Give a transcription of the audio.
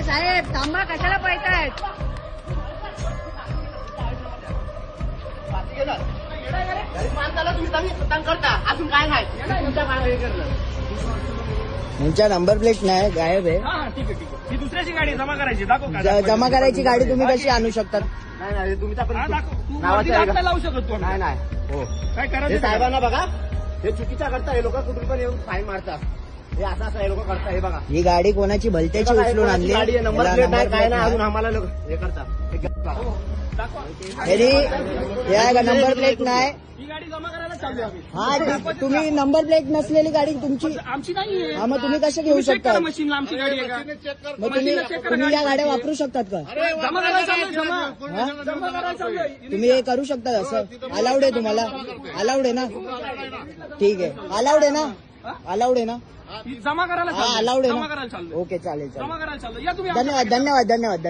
साहेब थांबा, कशाला पळतायत? अजून काय नाही यांच्या नंबर प्लेट नाही, गायब आहे. ठीक आहे. ही दुसऱ्याची गाडी जमा करायची, दाखव का? जमा करायची गाडी तुम्ही कशी आणू शकतात? नाही तुमचा पण दाखव. तू नावाचं वरती आहे हात का? नाही लावू शकत तू. नाही हो काय हे करायचं? साहेबांना बघा, हे चुकीचा करता. हे लोक कुठून पण येऊन फाईन मारतात. हे असं हे लोक करतात. हे बघा, ही गाडी कोणाची भलत्याची उचलून आणली. गाडी आहे, नंबर याला प्लेट नाही, नंबर काय प्लेट नाही. अजून नाही. आम्हाला लोक हे करतात. या नंबर प्लेट नाही. ही गाडी जमा करायला चालू आम्ही. हा, तुम्ही नंबर प्लेट नसलेली गाडी तुमची. आमची नाहीये. हा, मग तुम्ही कसे घेऊ शकता? मशीनला आमची गाडी आहे का? मग तुम्ही या गाड्या वापरू शकतात का? जमा करायला चालू जमा हा? करायला चालू. तुम्ही हे करू शकता असं? अलाउड आहे तुम्हाला? अलाउड आहे ना? ठीक आहे, अलाउड आहे ना? अलाउड आहे ना? जमा करायला हा, चालू. अलाउड आहे जमा ना? करायला चालू. ओके, चालेल. जमा करायला चालू. या तुम्ही. धन्यवाद.